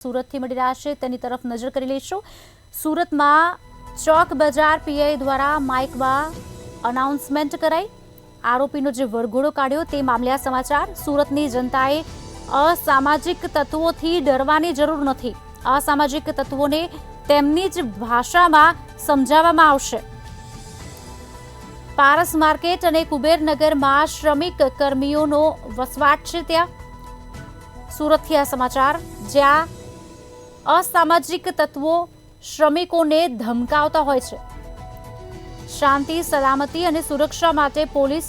સુરતથી મળી રહ્યા છે તેની તરફ નજર કરી લઈશું। સુરતમાં ચોક બજાર પીઆઈ દ્વારા માઇકમાં અનાઉન્સમેન્ટ કરાઈ આરોપીનો જે વરઘોડો કાઢ્યો તે મામલે આ સમાચાર। સુરતની જનતાએ અસામાજિક તત્વોથી ડરવાની જરૂર નથી। અસામાજિક તત્વોને તેમની જ ભાષામાં સમજાવવામાં આવશે। પારસ માર્કેટ અને કુબેરનગરમાં શ્રમિક કર્મીઓનો વસવાટ છે ત્યાં સુરતથી આ સમાચાર, જ્યાં અસામાજિક તત્વો શ્રમિકોને ધમકાવતા હોય છે। શાંતિ, સલામતી અને સુરક્ષા માટે પોલીસ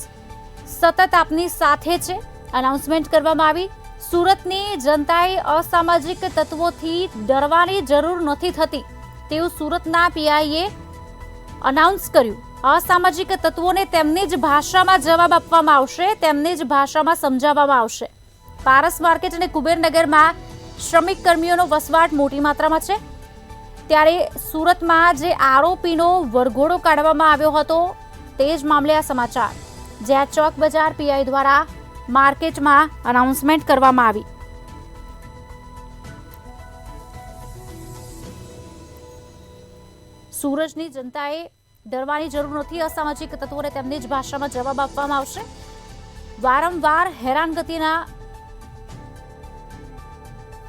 સતત આપની સાથે છે, અનાઉન્સમેન્ટ કરવામાં આવી। સુરતની જનતાએ અસામાજિક તત્વોથી ડરવાની જરૂર નથી થતી તેવું સુરતના પીઆઈએ અનાઉન્સ કર્યું। અસામાજિક તત્વોને તેમની જ ભાષામાં જવાબ આપવામાં આવશે, તેમની જ ભાષામાં સમજાવવામાં આવશે। પારસ માર્કેટ અને કુબેરનગરમાં શ્રમિક કર્મીઓનો વસવાટ મોટી માત્રામાં છે, ત્યારે સુરતમાં જે આરોપીનો વરઘોડો કાઢવામાં આવ્યો હતો તે જ મામલે આ સમાચાર, જ્યાં ચોક બજાર પીઆઈ દ્વારા માર્કેટમાં અનાઉન્સમેન્ટ કરવામાં આવી। સુરતની જનતાએ ડરવાની જરૂર નથી, અસામાજિક તત્વોને તેમની જ ભાષામાં જવાબ આપવામાં આવશે। વારંવાર હેરાનગતિના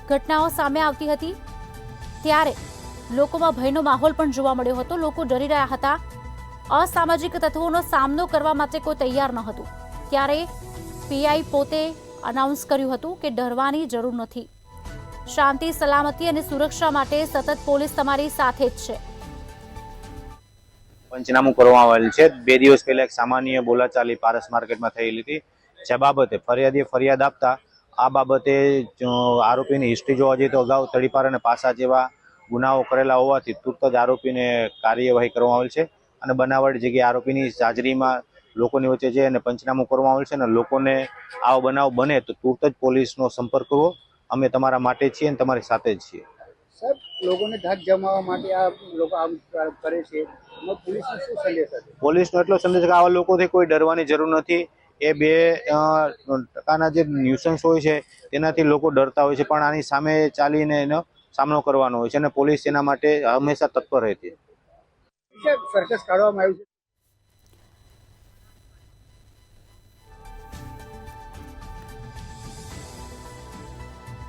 ઘટનાઓ સામે આવતી હતી, ત્યારે લોકોમાં ભયનો માહોલ પણ જોવા મળ્યો હતો। લોકો ડરી રહ્યા હતા, અસામાજિક તત્વોનો સામનો કરવા માટે કોઈ તૈયાર ન હતું, ત્યારે પીઆઈ પોતે અનાઉન્સ કર્યું હતું કે ડરવાની જરૂર નથી। શાંતિ, સલામતી અને સુરક્ષા માટે સતત પોલીસ તમારી સાથે જ છે। પંચનામું કરવામાં આવેલ છે। 2 દિવસ પહેલા એક સામાન્ય બોલાચાલી પારસ માર્કેટમાં થયેલી હતી, જે બાબતે ફરિયાદીએ ફરિયાદ આપતા આ બાબતે આરોપીની હિસ્ટ્રી જોવા જઈએ તો અગાઉ તડીપાર અને પાસા જેવા ગુનાઓ કરેલા હોવાથી તુરત જ આરોપીને કાર્યવાહી કરવામાં આવેલ છે અને બનાવટી જગ્યાએ આરોપીની હાજરીમાં લોકોની વચ્ચે છે અને પંચનામું કરવામાં આવેલ છે અને લોકોને આવો બનાવ બને તો તુરત જ પોલીસનો સંપર્ક કરવો। અમે તમારા માટે છીએ અને તમારી સાથે જ છીએ। સાહેબ, લોકોને ધાક જમાવવા માટે આ લોકો આમ કરે છે, પોલીસનો શું સંદેશ હશે? પોલીસનો એટલો સંદેશ કે આવા લોકોથી કોઈ ડરવાની જરૂર નથી। એ 2% જે ન્યુસન્સ હોય છે તેનાથી લોકો ડરતા હોય છે, પણ આની સામે ચાલીને એનો સામનો કરવાનો હોય છે અને પોલીસ એના માટે હંમેશા તત્પર રહેતી છે। સર્કસ કાઢવામાં આવ્યું છે।